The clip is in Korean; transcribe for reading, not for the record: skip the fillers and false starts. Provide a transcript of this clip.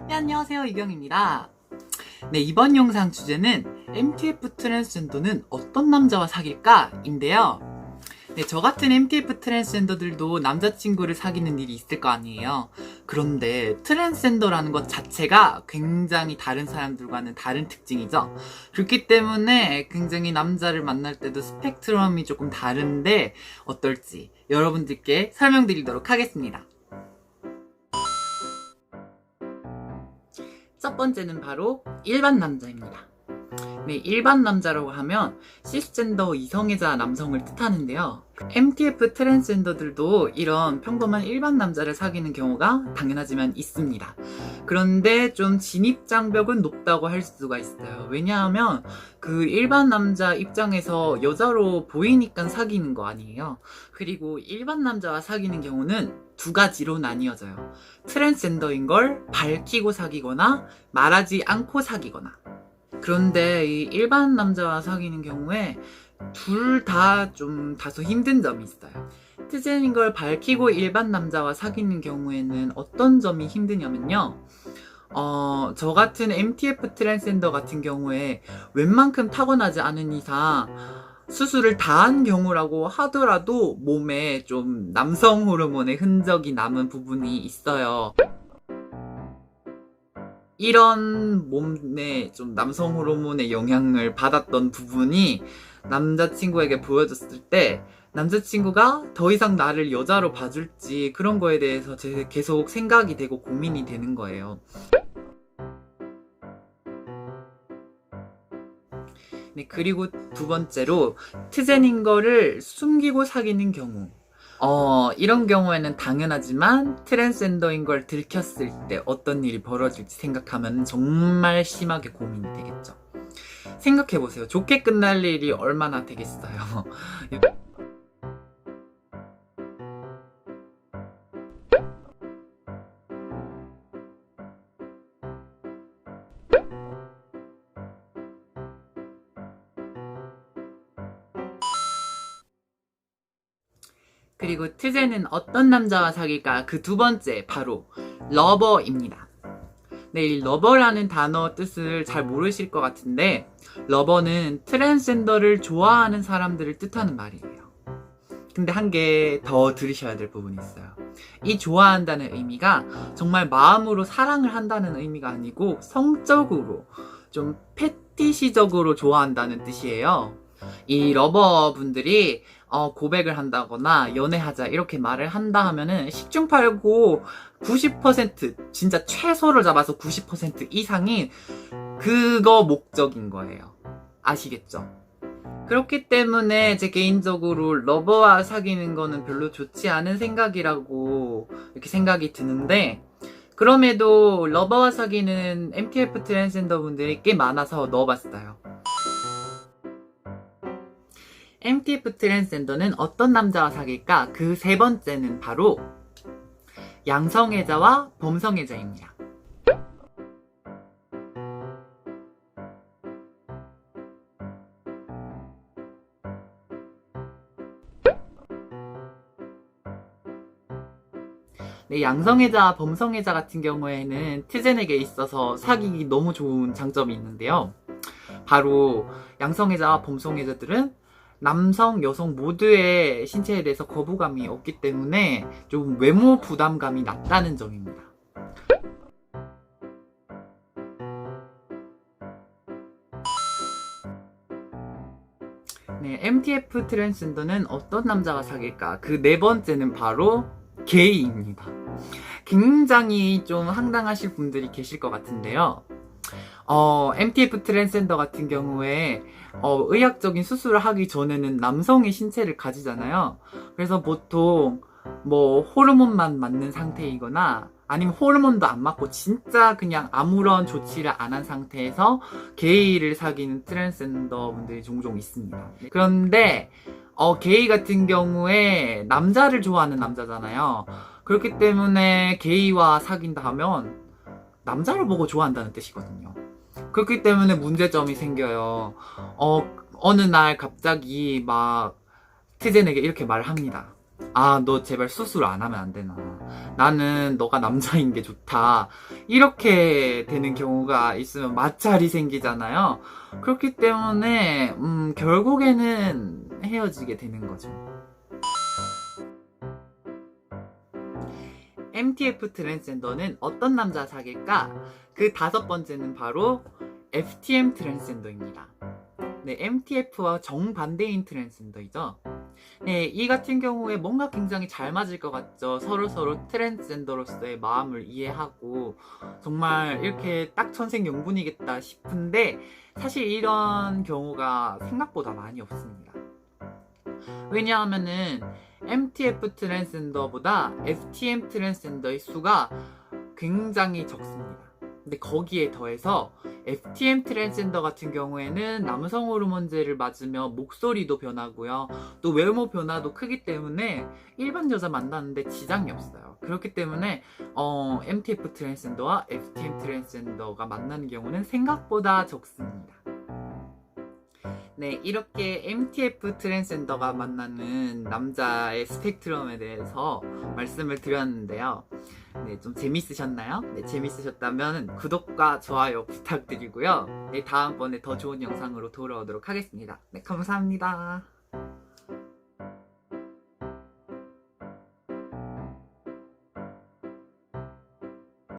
네, 안녕하세요. 이경입니다. 네, 이번 영상 주제는 MTF 트랜스젠더는 어떤 남자와 사귈까? 인데요. 네, 저 같은 MTF 트랜스젠더들도 남자친구를 사귀는 일이 있을 거 아니에요. 그런데 트랜스젠더라는 것 자체가 굉장히 다른 사람들과는 다른 특징이죠. 그렇기 때문에 굉장히 남자를 만날 때도 스펙트럼이 조금 다른데 어떨지 여러분들께 설명드리도록 하겠습니다. 첫 번째는 바로 일반 남자입니다. 네, 일반 남자라고 하면 시스젠더 이성애자 남성을 뜻하는데요. MTF 트랜스젠더들도 이런 평범한 일반 남자를 사귀는 경우가 당연하지만 있습니다. 그런데 좀 진입장벽은 높다고 할 수가 있어요. 왜냐하면 그 일반 남자 입장에서 여자로 보이니까 사귀는 거 아니에요. 그리고 일반 남자와 사귀는 경우는 두 가지로 나뉘어져요. 트랜스젠더인 걸 밝히고 사귀거나 말하지 않고 사귀거나. 그런데 이 일반 남자와 사귀는 경우에 둘 다 좀 다소 힘든 점이 있어요. 트젠인 걸 밝히고 일반 남자와 사귀는 경우에는 어떤 점이 힘드냐면요. 저 같은 MTF 트랜스젠더 같은 경우에 웬만큼 타고나지 않은 이상 수술을 다 한 경우라고 하더라도 몸에 좀 남성 호르몬의 흔적이 남은 부분이 있어요. 이런 몸에 좀 남성 호르몬의 영향을 받았던 부분이 남자친구에게 보여줬을 때 남자친구가 더 이상 나를 여자로 봐줄지 그런 거에 대해서 계속 생각이 되고 고민이 되는 거예요. 네, 그리고 두 번째로 트젠인 거를 숨기고 사귀는 경우. 이런 경우에는 당연하지만 트랜스젠더인 걸 들켰을 때 어떤 일이 벌어질지 생각하면 정말 심하게 고민이 되겠죠. 생각해보세요. 좋게 끝날 일이 얼마나 되겠어요. 그리고 트젠은 어떤 남자와 사귈까? 그 두 번째, 바로 러버입니다. 네, 이 러버라는 단어 뜻을 잘 모르실 것 같은데 러버는 트랜스젠더를 좋아하는 사람들을 뜻하는 말이에요. 근데 한 개 더 들으셔야 될 부분이 있어요. 이 좋아한다는 의미가 정말 마음으로 사랑을 한다는 의미가 아니고 성적으로 좀 패티시적으로 좋아한다는 뜻이에요. 이 러버분들이 고백을 한다거나 연애하자 이렇게 말을 한다 하면은 십중팔구 90% 진짜 최소를 잡아서 90% 이상이 그거 목적인 거예요. 아시겠죠? 그렇기 때문에 제 개인적으로 러버와 사귀는 거는 별로 좋지 않은 생각이라고 이렇게 생각이 드는데 그럼에도 러버와 사귀는 MTF 트랜스젠더 분들이 꽤 많아서 넣어봤어요. MTF 트랜스젠더는 어떤 남자와 사귈까? 그 세 번째는 바로 양성애자와 범성애자입니다. 네, 양성애자, 범성애자 같은 경우에는 트젠에게 있어서 사귀기 너무 좋은 장점이 있는데요. 바로 양성애자와 범성애자들은 남성, 여성 모두의 신체에 대해서 거부감이 없기 때문에 좀 외모 부담감이 낮다는 점입니다. 네, MTF 트랜스젠더는 어떤 남자와 사귈까? 그 네 번째는 바로 게이입니다. 굉장히 좀 황당하실 분들이 계실 것 같은데요. MTF 트랜스젠더 같은 경우에 의학적인 수술을 하기 전에는 남성의 신체를 가지잖아요. 그래서 보통 뭐 호르몬만 맞는 상태이거나 아니면 호르몬도 안 맞고 진짜 그냥 아무런 조치를 안 한 상태에서 게이를 사귀는 트랜스젠더 분들이 종종 있습니다. 그런데 게이 같은 경우에 남자를 좋아하는 남자잖아요. 그렇기 때문에 게이와 사귄다 하면 남자를 보고 좋아한다는 뜻이거든요. 그렇기 때문에 문제점이 생겨요. 어느 날 갑자기 막 트젠에게 이렇게 말을 합니다. 아, 너 제발 수술 안 하면 안 되나. 나는 너가 남자인 게 좋다. 이렇게 되는 경우가 있으면 마찰이 생기잖아요. 그렇기 때문에 결국에는 헤어지게 되는 거죠. MTF 트랜스젠더는 어떤 남자 사귈까? 그 5번째는 바로 FTM 트랜스젠더입니다. 네, MTF와 정반대인 트랜스젠더이죠. 네, 이 같은 경우에 뭔가 굉장히 잘 맞을 것 같죠. 서로 트랜스젠더로서의 마음을 이해하고 정말 이렇게 딱 천생연분이겠다 싶은데 사실 이런 경우가 생각보다 많이 없습니다. 왜냐하면은 MTF 트랜스젠더보다 FTM 트랜스젠더의 수가 굉장히 적습니다. 근데 거기에 더해서 FTM 트랜스젠더 같은 경우에는 남성 호르몬제를 맞으며 목소리도 변하고요. 또 외모 변화도 크기 때문에 일반 여자 만나는데 지장이 없어요. 그렇기 때문에 MTF 트랜스젠더와 FTM 트랜스젠더가 만나는 경우는 생각보다 적습니다. 네, 이렇게 MTF 트랜스젠더가 만나는 남자의 스펙트럼에 대해서 말씀을 드렸는데요. 네, 좀 재밌으셨나요? 네, 재밌으셨다면 구독과 좋아요 부탁드리고요. 네, 다음번에 더 좋은 영상으로 돌아오도록 하겠습니다. 네, 감사합니다.